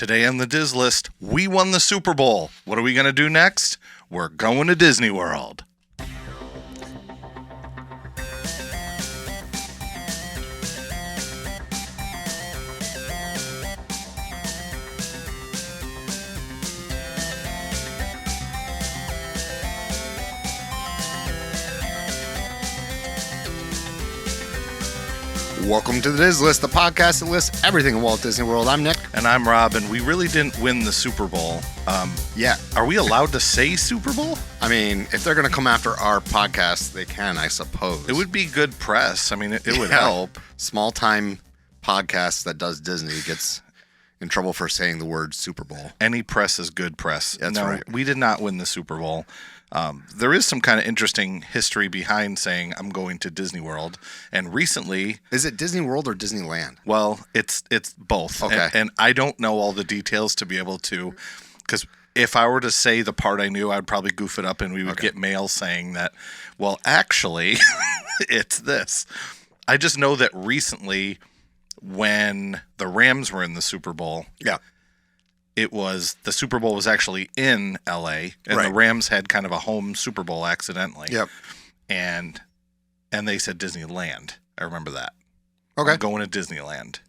Today on the Diz List, we won the Super Bowl. What are we going to do next? We're going to Disney World. Welcome to the Diz List, the podcast that lists everything in Walt Disney World. I'm Nick. And I'm Rob, and we really didn't win the Super Bowl. Yeah. Are we allowed to say Super Bowl? I mean, if they're going to come after our podcast, they can, I suppose. It would be good press. I mean, it would help. Small-time podcast that does Disney gets in trouble for saying the word Super Bowl. Any press is good press. That's right. We did not win the Super Bowl. There is some kind of interesting history behind saying I'm going to Disney World. And recently... Is it Disney World or Disneyland? Well, it's both. Okay. And I don't know all the details to be able to... Because if I were to say the part I knew, I'd probably goof it up and we would get mail saying that, well, actually, it's this. I just know that recently when the Rams were in the Super Bowl... Yeah. The Super Bowl was actually in LA, and Right. the Rams had kind of a home Super Bowl accidentally. Yep. And they said Disneyland. I remember that. Okay. I'm going to Disneyland.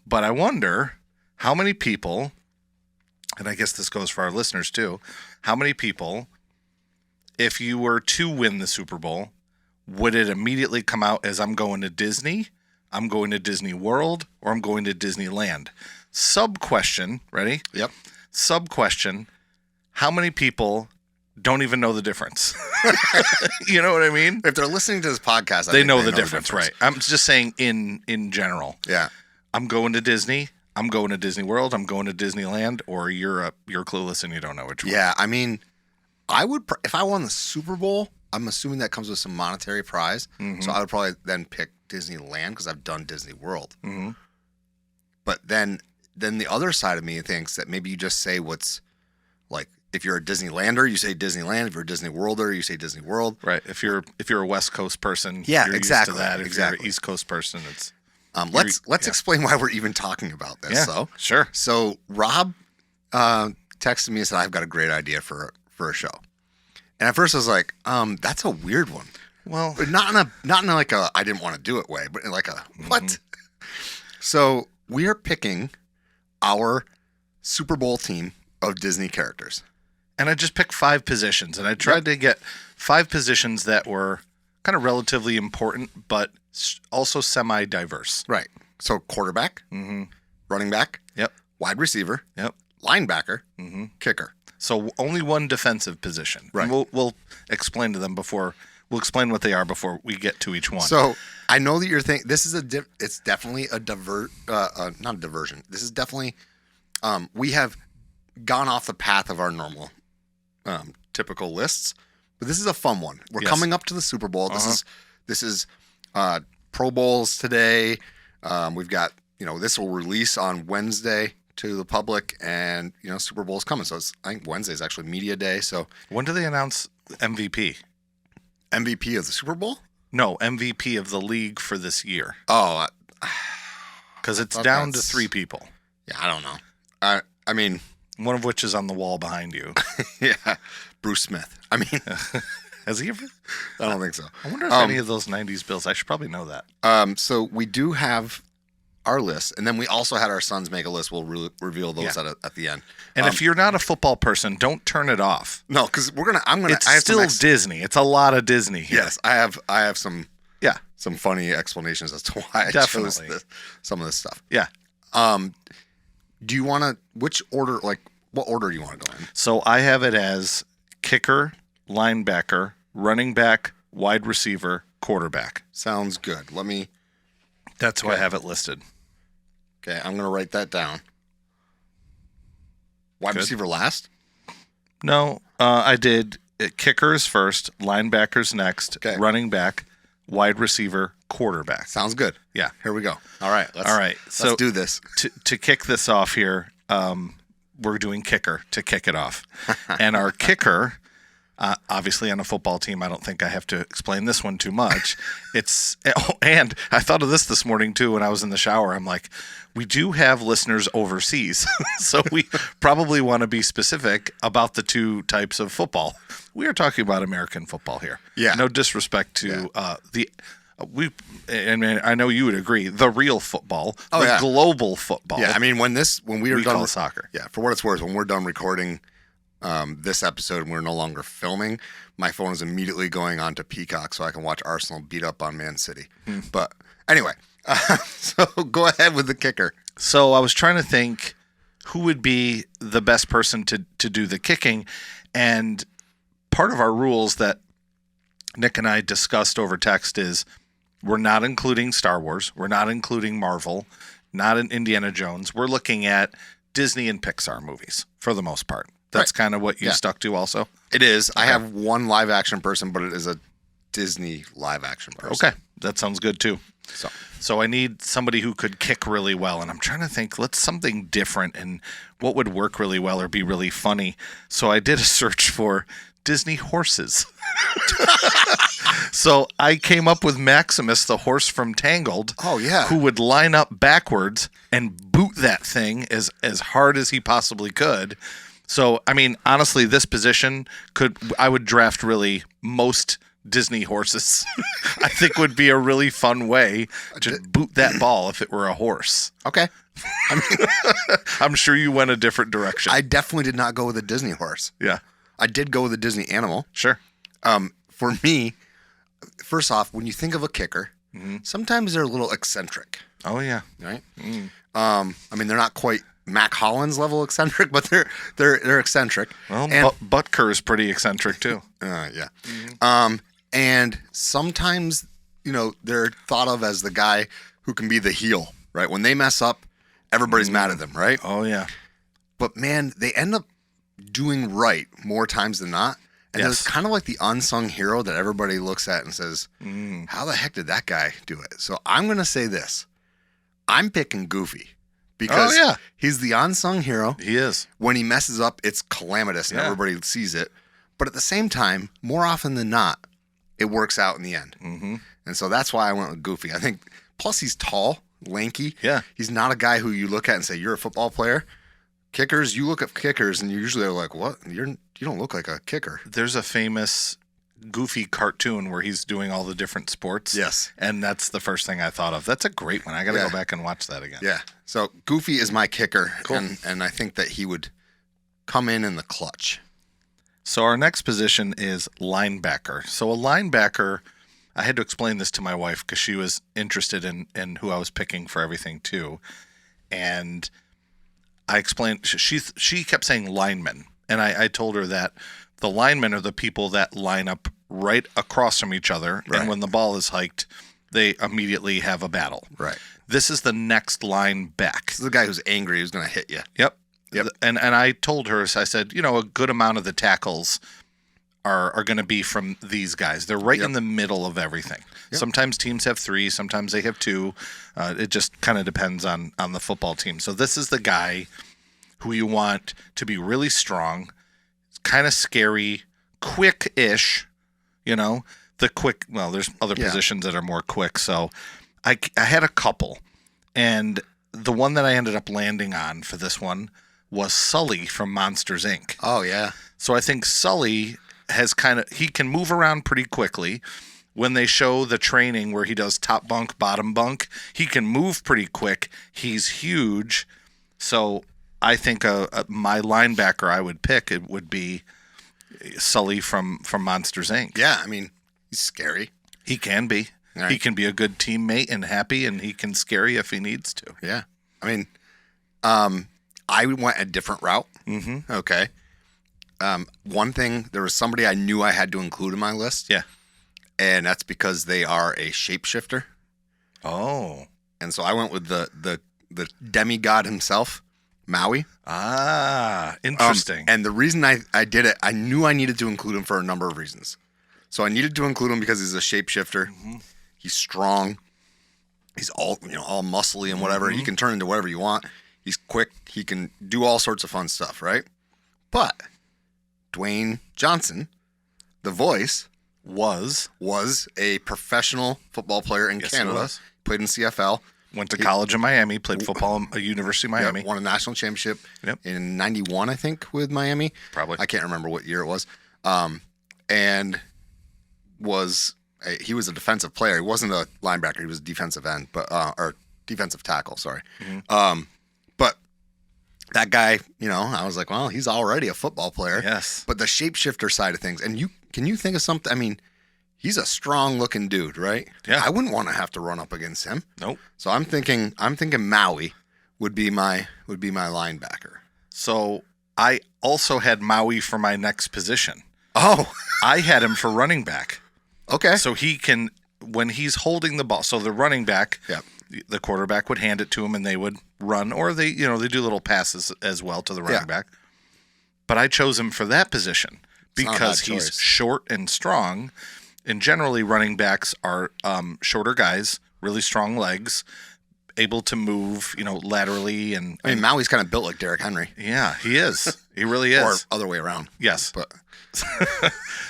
But I wonder how many people, and I guess this goes for our listeners too, how many people, if you were to win the Super Bowl, would it immediately come out as I'm going to Disney, I'm going to Disney World, or I'm going to Disneyland? Sub-question, ready? Yep. Sub-question, how many people don't even know the difference? You know what I mean? If they're listening to this podcast, They know the difference, right? I'm just saying in general. Yeah. I'm going to Disney, I'm going to Disney World, I'm going to Disneyland, or you're clueless and you don't know which one. Yeah, I mean, I would if I won the Super Bowl, I'm assuming that comes with some monetary prize. Mm-hmm. So I would probably then pick Disneyland because I've done Disney World. Mm-hmm. But then the other side of me thinks that maybe you just say what's like, if you're a Disneylander, you say Disneyland. If you're a Disney Worlder, you say Disney World. Right. If you're a West Coast person, Yeah, you're exactly, used to that. If you're exactly. an East Coast person, it's Let's explain why we're even talking about this. yeah, So sure. So Rob texted me and said, I've got a great idea for a show. And at first I was like, that's a weird one. Well, But not in like a I didn't want to do it way, but in like a what? So we are picking our Super Bowl team of Disney characters. and I just picked 5 positions, and I tried to get 5 positions that were kind of relatively important, but also semi-diverse. Right. So quarterback, running back, Yep. wide receiver, Yep. linebacker, kicker. So only one defensive position. Right. And we'll explain to them before. We'll explain what they are before we get to each one. So I know that you're thinking this is it's definitely a not a diversion. This is definitely we have gone off the path of our normal typical lists, but this is a fun one. We're Yes. coming up to the Super Bowl. This is Pro Bowls today. We've got this will release on Wednesday to the public, and Super Bowl's coming. So I think Wednesday is actually media day. So when do they announce MVP? MVP of the Super Bowl? No, MVP of the league for this year. Oh, Because it's thought down to that's- 3 people. yeah, I don't know. I mean, One of which is on the wall behind you. yeah, Bruce Smith. I mean, Has he ever? I don't think so. I wonder if any of those 90s Bills, I should probably know that. So we do have our list, and then we also had our sons make a list. We'll reveal those at the end. And if you're not a football person, don't turn it off. No, because It's I have still Disney. It's a lot of Disney here. Yes, I have some Yeah. some funny explanations as to why I Definitely. chose some of this stuff. Yeah. Do you want to? Which order? Like, what order do you want to go in? So I have it as kicker, linebacker, running back, wide receiver, quarterback. Sounds good. Let me. That's how I have it listed. Okay, I'm gonna write that down. Wide Good. receiver last. No, I did kickers first, linebackers next, Okay. running back, wide receiver, quarterback. Sounds good. Yeah. Here we go. All right. So Let's do this. To kick this off here, we're doing kicker to kick it off. And our kicker, Obviously, on a football team, I don't think I have to explain this one too much. And I thought of this morning too when I was in the shower. I'm like, we do have listeners overseas, so we probably want to be specific about the two types of football. We are talking about American football here. Yeah. No disrespect to and I know you would agree, the real football, global football. Yeah, I mean, when we are done call soccer. Yeah, for what it's worth, when we're done recording this episode and we're no longer filming, my phone is immediately going on to Peacock so I can watch Arsenal beat up on Man City. But anyway, so go ahead with the kicker. So I was trying to think who would be the best person to do the kicking, and part of our rules that Nick and I discussed over text is we're not including Star Wars, we're not including Marvel, not in Indiana Jones. We're looking at Disney and Pixar movies for the most part. That's kind of what you stuck to also? It is. Okay. I have one live action person, but it is a Disney live action person. Okay. That sounds good too. So I need somebody who could kick really well, and I'm trying to think, let's something different and what would work really well or be really funny. So I did a search for Disney horses. So I came up with Maximus, the horse from Tangled. Oh, yeah. Who would line up backwards and boot that thing as hard as he possibly could. So, I mean, honestly, this position I would draft really most Disney horses. I think would be a really fun way to boot that ball if it were a horse. Okay. I mean, I'm sure you went a different direction. I definitely did not go with a Disney horse. Yeah. I did go with a Disney animal. Sure. For me, first off, when you think of a kicker, sometimes they're a little eccentric. Oh, yeah. Right? I mean, they're not quite Mac Hollins level eccentric, but they're eccentric. Well, and Butker is pretty eccentric too. Yeah. And sometimes, they're thought of as the guy who can be the heel, right? When they mess up, everybody's mad at them, right? Oh, yeah. But man, they end up doing right more times than not. And it's kind of like the unsung hero that everybody looks at and says, how the heck did that guy do it? So I'm going to say this. I'm picking Goofy. Because he's the unsung hero. He is. When he messes up, it's calamitous and everybody sees it. But at the same time, more often than not, it works out in the end. Mm-hmm. And so that's why I went with Goofy. I think, plus he's tall, lanky. Yeah. He's not a guy who you look at and say, you're a football player. Kickers, you look at kickers and you usually are like, what? You don't look like a kicker. There's a famous Goofy cartoon where he's doing all the different sports. Yes. And that's the first thing I thought of. That's a great one. I got to go back and watch that again. Yeah. So Goofy is my kicker. Cool. And I think that he would come in the clutch. So our next position is linebacker. So a linebacker, I had to explain this to my wife because she was interested in who I was picking for everything too. And I explained, she kept saying linemen. And I told her that the linemen are the people that line up right across from each other. Right. And when the ball is hiked, they immediately have a battle. Right. This is the next line back. This is the guy who's angry, who's going to hit you. Yep. And I told her, I said, a good amount of the tackles are going to be from these guys. They're right in the middle of everything. Yep. Sometimes teams have 3, sometimes they have 2. It just kind of depends on the football team. So this is the guy who you want to be really strong, kind of scary, quick-ish, the quick, well, there's other positions that are more quick. So I had a couple, and the one that I ended up landing on for this one was Sully from Monsters, Inc. Oh, yeah. So I think Sully he can move around pretty quickly. When they show the training where he does top bunk, bottom bunk, he can move pretty quick. He's huge. So I think my linebacker I would pick, it would be Sully from Monsters, Inc. Yeah, I mean, he's scary. He can be. Right. He can be a good teammate and happy, and he can scare you if he needs to. Yeah. I mean, I went a different route. Mm-hmm. Okay. One thing, there was somebody I knew I had to include in my list. Yeah. And that's because they are a shapeshifter. Oh. And so I went with the demigod himself, Maui. Ah, interesting. And the reason I did it, I knew I needed to include him for a number of reasons. So I needed to include him because he's a shapeshifter. Mm-hmm. He's strong. He's all muscly and whatever. Mm-hmm. He can turn into whatever you want. He's quick. He can do all sorts of fun stuff, right? But Dwayne Johnson The Voice Was a professional football player in Yes, he Canada. was. Played in CFL. Went to college in Miami, played football at University of Miami. Yep, won a national championship Yep. in '91, I think, with Miami. Probably. I can't remember what year it was. And he was a defensive player. He wasn't a linebacker. He was a defensive end, or defensive tackle. Sorry. But that guy, I was like, well, he's already a football player. Yes. But the shapeshifter side of things, and can you think of something? I mean, he's a strong looking dude, right? Yeah. I wouldn't want to have to run up against him. Nope. So I'm thinking Maui would be my linebacker. So I also had Maui for my next position. Oh, I had him for running back. okay. So he can, when he's holding the ball, so the running back, Yep. the quarterback would hand it to him and they would run, or they do little passes as well to the running Yeah. back. But I chose him for that position not a bad because he's choice. short and strong. And generally, running backs are shorter guys, really strong legs, able to move, laterally. And I mean, Maui's kind of built like Derrick Henry, yeah, he is. He really or is. other way around. Yes. But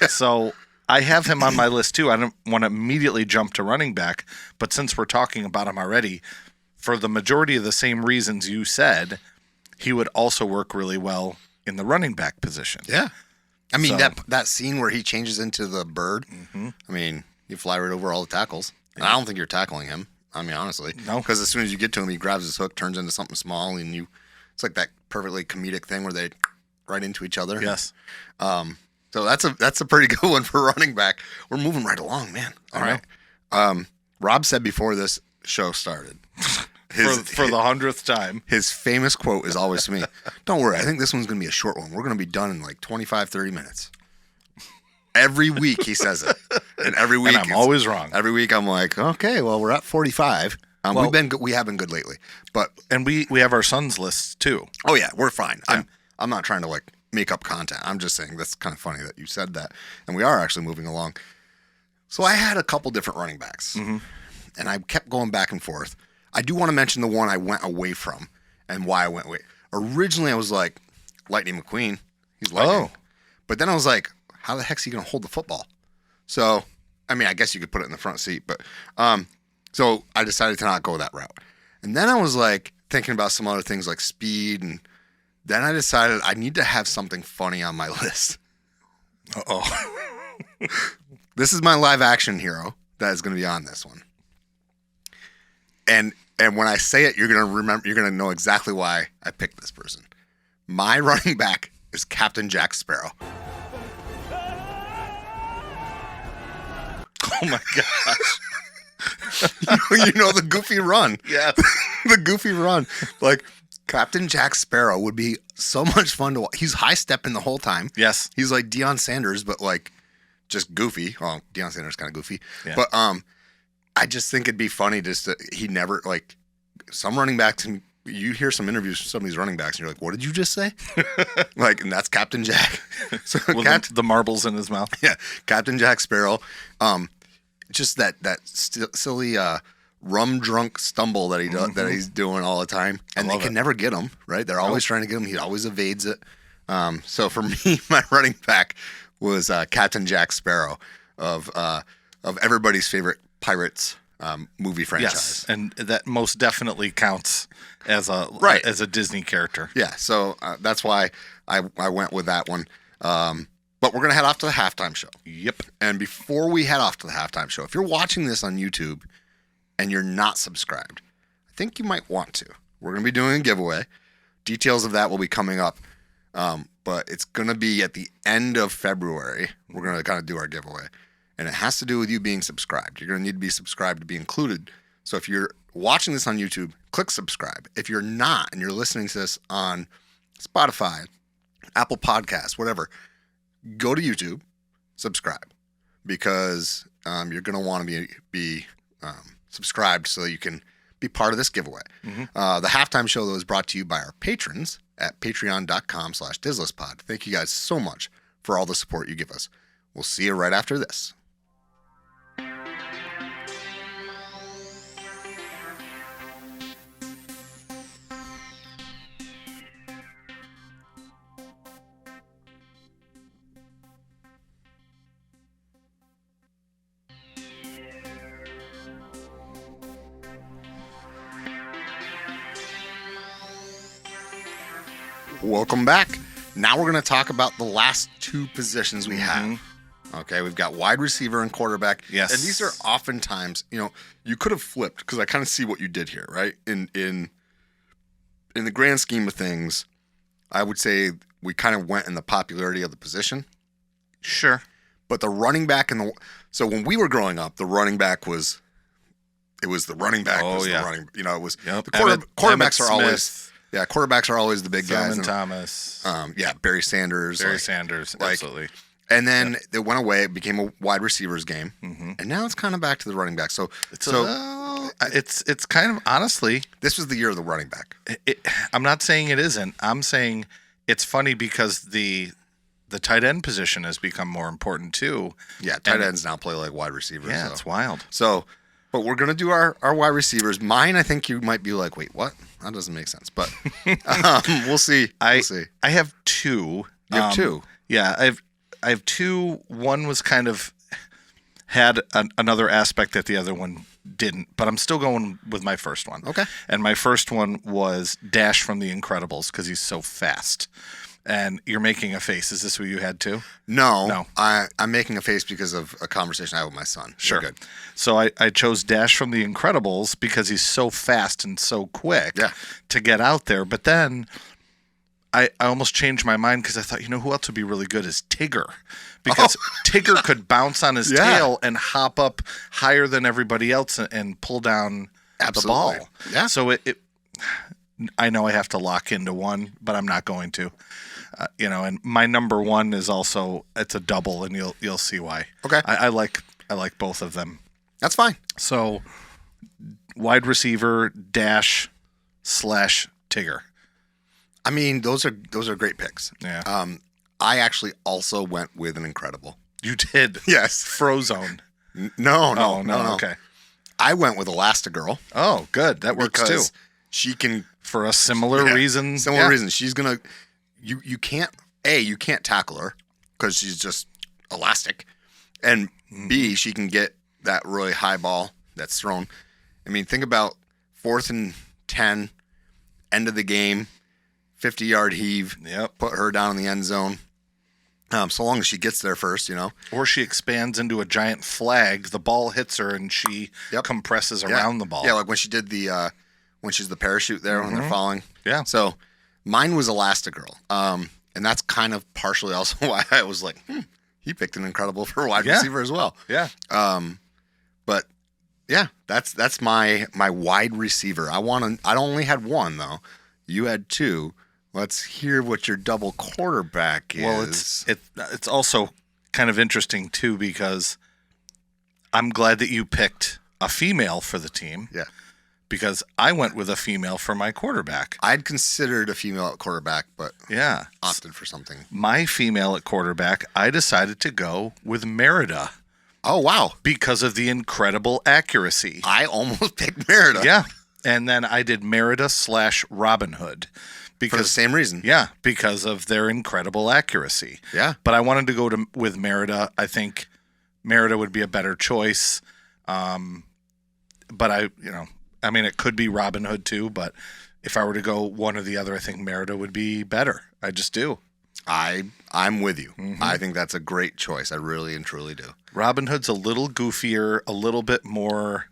So I have him on my list too. I don't want to immediately jump to running back, but since we're talking about him already, for the majority of the same reasons you said, he would also work really well in the running back position. yeah, I mean So- that scene where he changes into the bird. I mean, you fly right over all the tackles. And I don't think you're tackling him. I mean, honestly, No. Because as soon as you get to him, he grabs his hook, turns into something small, and it's like that perfectly comedic thing where they right into each other. Yes. So that's a pretty good one for running back. We're moving right along, man. All I know. right. Rob said before this show started, For the 100th time. his famous quote is always to me, "Don't worry, I think this one's going to be a short one. We're going to be done in like 25, 30 minutes." Every week he says it. And every week And I'm always wrong. Every week I'm like, "Okay, well, we're at 45." Well- We have been good lately. But And we have our son's lists too. oh yeah, we're fine. I'm not trying to like make up content. I'm just saying that's kind of funny that you said that. And we are actually moving along. So I had a couple different running backs. And I kept going back and forth. I do want to mention the one I went away from and why I went away. Originally I was like, Lightning McQueen. He's lightning. Oh. But then I was like, how the heck's he going to hold the football? So, I mean, I guess you could put it in the front seat, but so I decided to not go that route. And then I was like thinking about some other things like speed, and then I decided I need to have something funny on my list. Uh-oh. This is my live action hero that is going to be on this one. And when I say it, you're going to know exactly why I picked this person. My running back is Captain Jack Sparrow. Oh my gosh. You know the goofy run. Yes. The goofy run. Like Captain Jack Sparrow would be so much fun to watch. He's high stepping the whole time. Yes. He's like Deion Sanders, but like just goofy. Well, Deion Sanders kind of goofy. Yeah. But I just think it'd be funny he never like some running backs, and you hear some interviews from some of these running backs and you're like, what did you just say? Like, and that's Captain Jack. So With the marbles in his mouth. yeah, Captain Jack Sparrow. Just that silly rum drunk stumble that he does, that he's doing all the time, and they can never get him right. They're always trying to get him. He always evades it. So for me, my running back was Captain Jack Sparrow of everybody's favorite Pirates movie franchise. Yes, and that most definitely counts as a Right. as a Disney character. Yeah, so that's why I went with that one. But we're going to head off to the halftime show. Yep. And before we head off to the halftime show, if you're watching this on YouTube and you're not subscribed, I think you might want to. We're going to be doing a giveaway. Details of that will be coming up. But it's going to be at the end of February. We're going to kind of do our giveaway. And it has to do with you being subscribed. You're going to need to be subscribed to be included. So if you're watching this on YouTube, click subscribe. If you're not and you're listening to this on Spotify, Apple Podcasts, whatever, go to YouTube, subscribe, because you're going to want to be subscribed so that you can be part of this giveaway. The halftime show, though, is brought to you by our patrons at patreon.com/DizlessPod. Thank you guys so much for all the support you give us. We'll see you right after this. Welcome back. Now we're going to talk about the last two positions we have. Okay, we've got wide receiver and quarterback. Yes. And these are oftentimes, you could have flipped because I kind of see what you did here, right? In the grand scheme of things, I would say we kind of went in the popularity of the position. Sure. But the running back so when we were growing up, the running back was the running back Oh, was yeah. the running, it was Yep. the Emmett quarterbacks are always Smith, quarterbacks are always the big guys. Thurman Thomas, Barry Sanders. Sanders, like- absolutely. And then it went away. It became a wide receivers game, Mm-hmm. and now it's kind of back to the running back. So It's kind of, honestly, this was the year of the running back. I'm not saying it isn't. I'm saying it's funny because the tight end position has become more important too. Yeah, tight ends now play like wide receivers. Yeah, so. it's wild. So, but we're gonna do our wide receivers. Mine, I think you might be like, wait, what? That doesn't make sense. But we'll see. We'll see. I have two. You have two. Yeah, I have two. One was kind of had another aspect that the other one didn't, but I'm still going with my first one. Okay. And my first one was Dash from The Incredibles because he's so fast. And you're making a face. Is this what you had too? No. I'm making a face because of a conversation I had with my son. Sure. You're good. So I chose Dash from The Incredibles because he's so fast and so quick to get out there. But then I almost changed my mind because I thought, who else would be really good is Tigger. Because Tigger could bounce on his tail and hop up higher than everybody else and pull down the ball. Yeah. So I know I have to lock into one, but I'm not going to. And my number one is also, it's a double, and you'll see why. Okay. I like both of them. That's fine. So wide receiver, Dash / Tigger. I mean, those are great picks. Yeah. I actually also went with an incredible. You did. Yes. Frozone. No. Okay. I went with Elastigirl. Oh, good. That works too. Because she can, For a similar reason. Similar reason. She's gonna. You can't tackle her because she's just elastic, and B, she can get that really high ball that's thrown. I mean, think about 4th and 10, end of the game, 50-yard heave. Yep. Put her down in the end zone. So long as she gets there first, Or she expands into a giant flag, the ball hits her, and she compresses around the ball. Yeah, like when she did when she's the parachute there when they're falling. Yeah. So mine was Elastigirl. And that's kind of partially also why I was like, he picked an incredible for wide receiver as well. Yeah. But yeah, that's my wide receiver. I only had one though. You had two. Let's hear what your double quarterback is. Well, it's also kind of interesting too because I'm glad that you picked a female for the team. Yeah. Because I went with a female for my quarterback. I'd considered a female at quarterback, but opted for something. My female at quarterback, I decided to go with Merida. Oh, wow. Because of the incredible accuracy. I almost picked Merida. Yeah. And then I did Merida / Robin Hood. For the same reason. Yeah, because of their incredible accuracy. Yeah. But I wanted to go with Merida. I think Merida would be a better choice. But it could be Robin Hood too, but if I were to go one or the other, I think Merida would be better. I just do. I'm with you. Mm-hmm. I think that's a great choice. I really and truly do. Robin Hood's a little goofier, a little bit more.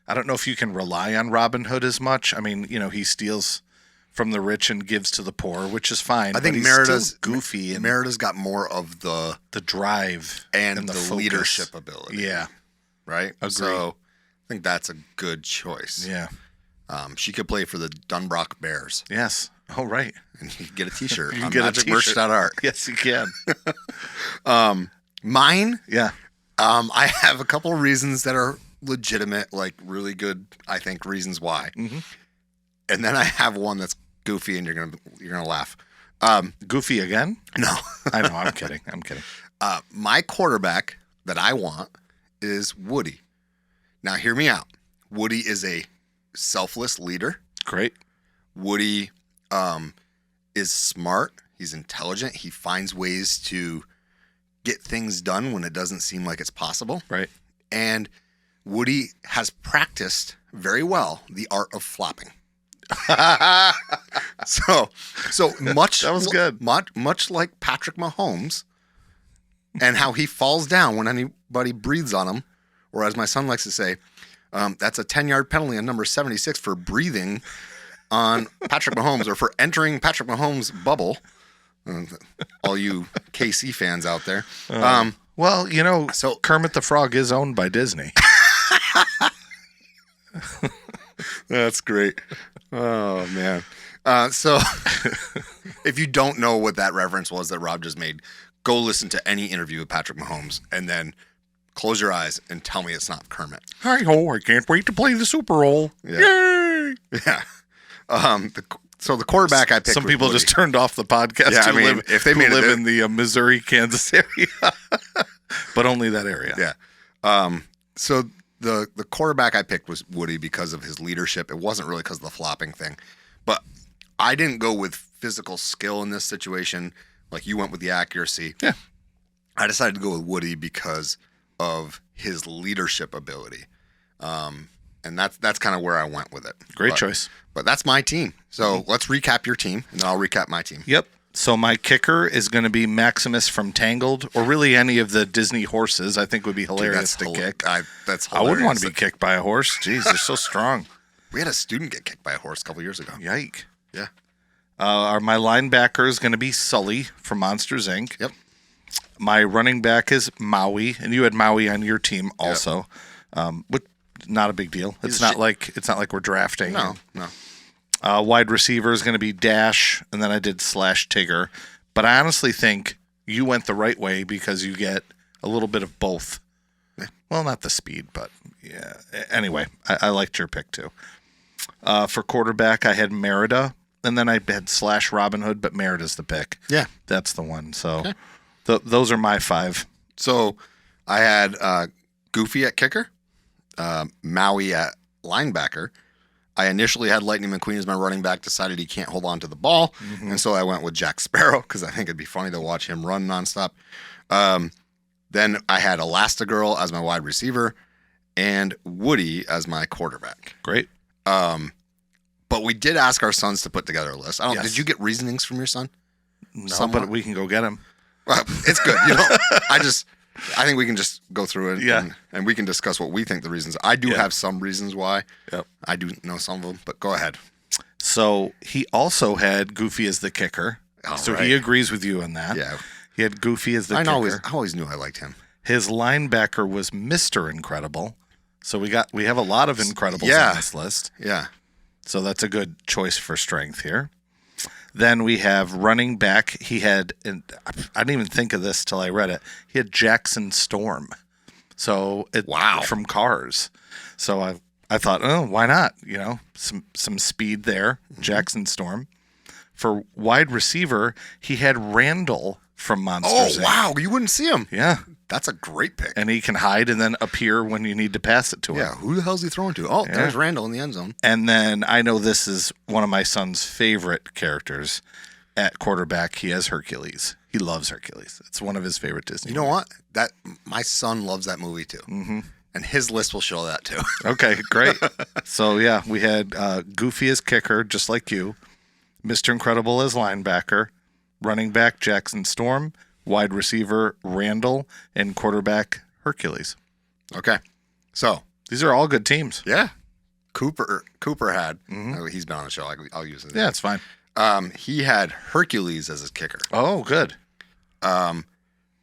I don't know if you can rely on Robin Hood as much. I mean, he steals from the rich and gives to the poor, which is fine. I think he's Merida's still goofy, and Merida's got more of the drive and the the focus. leadership ability. Yeah, right. Agree. So I think that's a good choice. Yeah. She could play for the Dunbrock Bears. Yes. Oh, right. And you can get a T-shirt. You on can get a T-shirt. Magicmerch.art. Yes, you can. Mine. Yeah. I have a couple of reasons that are legitimate, like really good, I think, reasons why. Mm-hmm. And then I have one that's goofy, and you're gonna laugh. Goofy again? No, I know. I'm kidding. My quarterback that I want is Woody. Now, hear me out. Woody is a selfless leader. Great. Woody is smart. He's intelligent. He finds ways to get things done when it doesn't seem like it's possible. Right. And Woody has practiced very well the art of flopping. So much That was good. Much like Patrick Mahomes, and how he falls down when anybody breathes on him, or as my son likes to say, that's a 10-yard penalty on number 76 for breathing on Patrick Mahomes, or for entering Patrick Mahomes' bubble. All you KC fans out there. Well, so Kermit the Frog is owned by Disney. That's great. Oh, man. So if you don't know what that reference was that Rob just made, go listen to any interview with Patrick Mahomes and then close your eyes and tell me it's not Kermit. Hi-ho, I can't wait to play the Super Bowl. Yeah. Yay! Yeah. So the quarterback I picked. Some people just turned off the podcast. Yeah, I mean, if they made live it in the Missouri, Kansas area, but only that area. Yeah. So the quarterback I picked was Woody because of his leadership. It wasn't really because of the flopping thing, but I didn't go with physical skill in this situation. Like you went with the accuracy. Yeah. I decided to go with Woody because of his leadership ability. And that's kind of where I went with it. Great choice. But that's my team. So let's recap your team, and then I'll recap my team. Yep. So my kicker is going to be Maximus from Tangled, or really any of the Disney horses. I think would be hilarious to kick. That's hilarious. I wouldn't want to be kicked by a horse. Jeez, they're so strong. We had a student get kicked by a horse a couple years ago. Yike. Yeah. My linebacker is going to be Sully from Monsters, Inc. Yep. My running back is Maui, and you had Maui on your team also. Yep. But not a big deal. It's not like we're drafting. No. Wide receiver is going to be Dash, and then I did /Tigger. But I honestly think you went the right way because you get a little bit of both. Yeah. Well, not the speed, but yeah. Anyway, I liked your pick too. For quarterback, I had Merida, and then I had /Robin Hood, but Merida's the pick. Yeah. That's the one. So those are my 5. So I had Goofy at kicker, Maui at linebacker. I initially had Lightning McQueen as my running back, decided he can't hold on to the ball, and so I went with Jack Sparrow because I think it'd be funny to watch him run nonstop. Then I had Elastigirl as my wide receiver and Woody as my quarterback. Great. But we did ask our sons to put together a list. Yes. Did you get reasonings from your son? No, Somewhat? but we can go get him. Well, it's good. I think we can just go through it and we can discuss what we think the reasons. I do have some reasons why. Yep. I do know some of them, but go ahead. So he also had Goofy as the kicker. He agrees with you on that. Yeah. He had Goofy as the kicker. I always knew I liked him. His linebacker was Mr. Incredible. So we have a lot of Incredibles on this list. Yeah. So that's a good choice for strength here. Then we have running back. He had, and I didn't even think of this till I read it. He had Jackson Storm. So from Cars. So I thought, why not? Some speed there. Mm-hmm. Jackson Storm. For wide receiver, he had Randall from Monsters. Oh, wow. You wouldn't see him. Yeah. That's a great pick. And he can hide and then appear when you need to pass it to him. Yeah, who the hell's he throwing to? Oh, there's Randall in the end zone. And then I know this is one of my son's favorite characters. At quarterback, he has Hercules. He loves Hercules. It's one of his favorite Disney movies. What? My son loves that movie too. Mm-hmm. And his list will show that too. Okay, great. So, we had Goofy as kicker, just like you. Mr. Incredible as linebacker. Running back, Jackson Storm. Wide receiver, Randall, and quarterback, Hercules. Okay. So these are all good teams. Yeah. Cooper had, he's been on the show. I'll use it. Yeah, it's fine. He had Hercules as his kicker. Oh, good.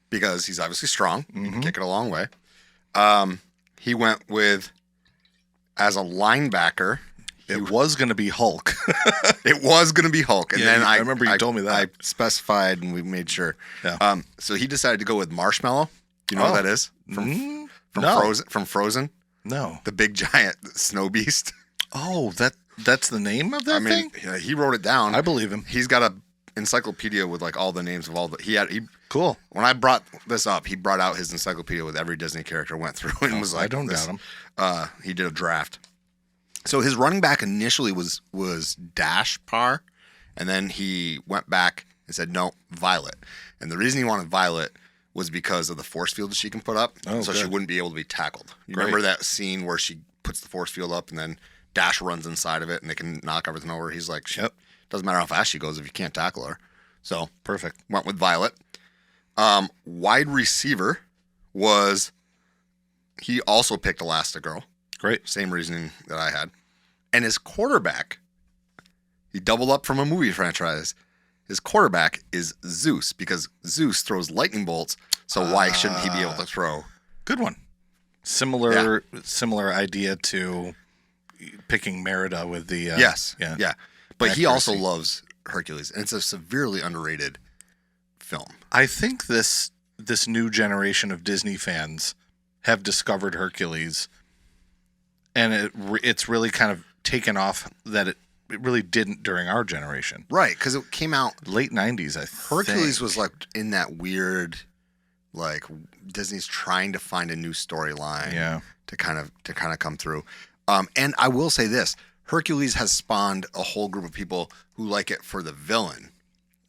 Because he's obviously strong. He can kick it a long way. He went with, as a linebacker, it was going to be Hulk. It was going to be Hulk. And then I remember you told me that. I specified and we made sure. Yeah. So he decided to go with Marshmallow. Do you know what that is? From Frozen? No. The big giant snow beast. Oh, that's the name of that thing? Yeah, he wrote it down. I believe him. He's got a encyclopedia with all the names of all the cool. When I brought this up, he brought out his encyclopedia with every Disney character, went through and was like, I don't doubt him. He did a draft. So his running back initially was Dash Parr, and then he went back and said, no, Violet. And the reason he wanted Violet was because of the force field that she can put up, she wouldn't be able to be tackled. You remember that scene where she puts the force field up and then Dash runs inside of it and they can knock everything over. He's like, Yep. doesn't matter how fast she goes if you can't tackle her. So Perfect. went with Violet. Wide receiver was, he also picked Elastigirl. Great. Same reasoning that I had. And his quarterback, he doubled up from a movie franchise. His quarterback is Zeus because Zeus throws lightning bolts. So why shouldn't he be able to throw? Good one. Similar idea to picking Merida with the Yes. Yeah. But he also accuracy. loves Hercules. And it's a severely underrated film. I think this new generation of Disney fans have discovered Hercules, and it's really kind of taken off that it really didn't during our generation. Right, because it came out Late 90s, I think. Hercules was like in that weird, like Disney's trying to find a new storyline to kind of come through. And I will say this, Hercules has spawned a whole group of people who like it for the villain.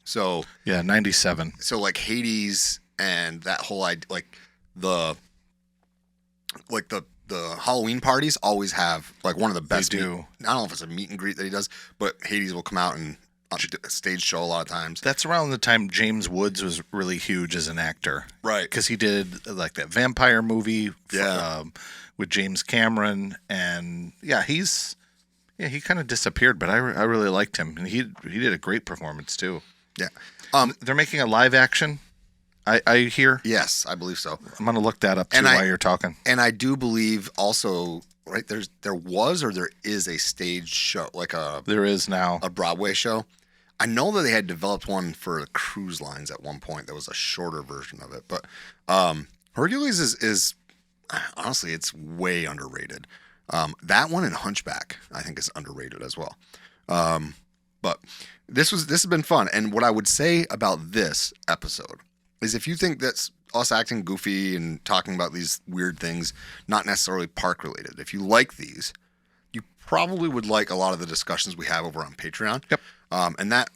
So 97. So like Hades and that whole idea, like the Halloween parties always have like one of the best. They do. I don't know if it's a meet and greet that he does, but Hades will come out and do a stage show a lot of times. That's around the time James Woods was really huge as an actor. Right. Because he did like that vampire movie with James Cameron. And he kind of disappeared, but I really liked him. And he did a great performance too. Yeah. They're making a live action, I hear. Yes, I believe so. I'm going to look that up too while you're talking. And I do believe also, right, there is a stage show, like there is now a Broadway show. I know that they had developed one for the cruise lines at one point. That was a shorter version of it. But Hercules is honestly, it's way underrated. That one and Hunchback, I think, is underrated as well. But this has been fun. And what I would say about this episode is if you think that's us acting goofy and talking about these weird things, not necessarily park related, if you like these, you probably would like a lot of the discussions we have over on Patreon. Yep. And that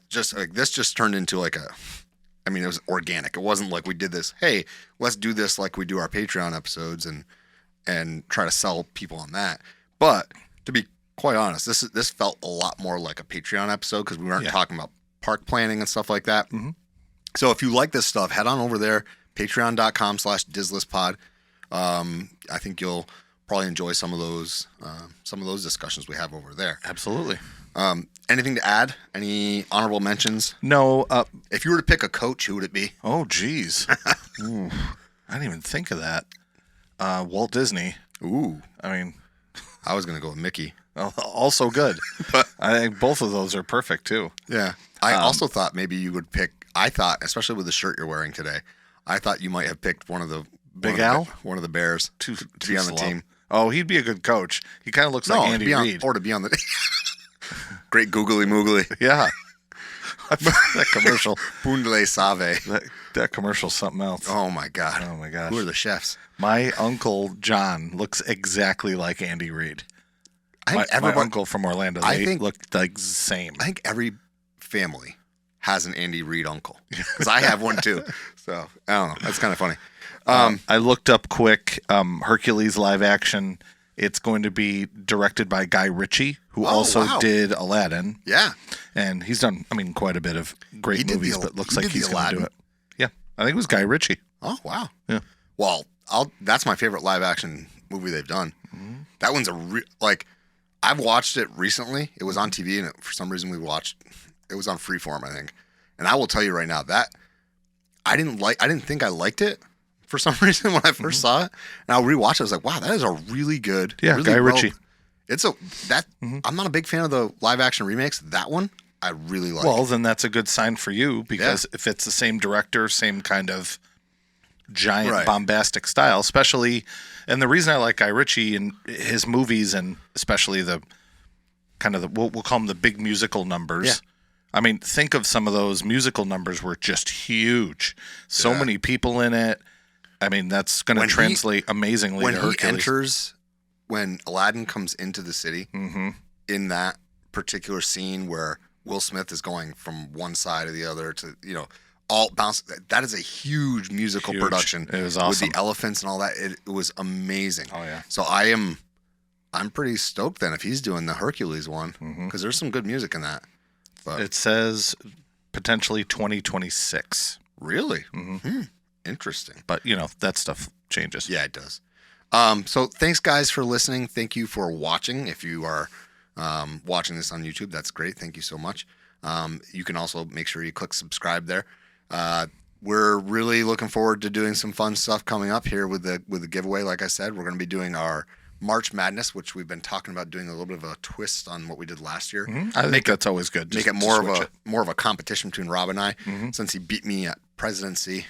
just like this just turned into like it was organic. It wasn't like we did this, hey, let's do this like we do our Patreon episodes and try to sell people on that. But to be quite honest, this felt a lot more like a Patreon episode because we weren't talking about park planning and stuff like that. Mm-hmm. So if you like this stuff, head on over there, patreon.com/DizListPod. I think you'll probably enjoy some of those discussions we have over there. Absolutely. Anything to add? Any honorable mentions? No. If you were to pick a coach, who would it be? Oh, geez. Ooh, I didn't even think of that. Walt Disney. Ooh. I mean, I was going to go with Mickey. Also good. I think both of those are perfect too. Yeah. I also thought maybe you would pick, especially with the shirt you're wearing today, I thought you might have picked one of the Bears to be on the team. Oh, he'd be a good coach. He kind of looks like Andy Reid. Or to be on the great googly moogly. Yeah. That commercial. Boondle Save. That commercial's something else. Oh my God. Oh my gosh. Who are the chefs? My uncle John looks exactly like Andy Reid. My uncle from Orlando. They look like the same. I think every family has an Andy Reid uncle because I have one too. So I don't know. That's kind of funny. I looked up quick. Hercules live action. It's going to be directed by Guy Ritchie, who also did Aladdin. Yeah, and he's done, quite a bit of great movies. But looks like he's going to do it. Yeah, I think it was Guy Ritchie. Oh wow. Yeah. Well, that's my favorite live action movie they've done. Mm-hmm. That one's I've watched it recently. It was on TV, and for some reason it was on Freeform, I think. And I will tell you right now that I didn't think I liked it for some reason when I first saw it. And I'll rewatch it. I was like, wow, that is a really good. Yeah, really Guy Ritchie. I'm not a big fan of the live action remakes. That one I really like. Well, then that's a good sign for you because if it's the same director, same kind of giant bombastic style, especially, and the reason I like Guy Ritchie and his movies, and especially the kind of we'll call them the big musical numbers. Yeah. Think of some of those musical numbers were just huge. So many people in it. That's going to translate amazingly to Hercules. When Aladdin comes into the city, in that particular scene where Will Smith is going from one side to the other to, all bounce. That is a huge musical production. It was awesome. With the elephants and all that. It was amazing. Oh, yeah. So I am I'm pretty stoked then if he's doing the Hercules one, because there's some good music in that. But It says potentially 2026. really, interesting. But, that stuff changes. Yeah, it does. So thanks, guys, for listening. Thank you for watching. If you are watching this on YouTube, that's great. Thank you so much. You can also make sure you click subscribe there. We're really looking forward to doing some fun stuff coming up here with the giveaway. Like I said, we're going to be doing our March Madness, which we've been talking about doing a little bit of a twist on what we did last year. I think that's always good. Make it more of a competition between Rob and I, since he beat me at presidency.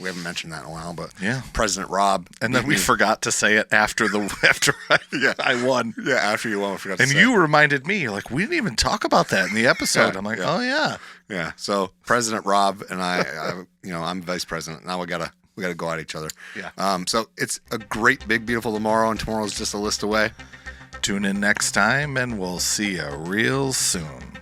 We haven't mentioned that in a while, but Yeah. President Rob. And then we forgot to say it after I won. Yeah, after you won, we forgot to And say you reminded me, you're like, we didn't even talk about that in the episode. Yeah, I'm like, yeah. oh yeah. Yeah. So President Rob and I'm vice president. Now we gotta go at each other. Yeah. So it's a great, big, beautiful tomorrow, and tomorrow's just a list away. Tune in next time, and we'll see you real soon.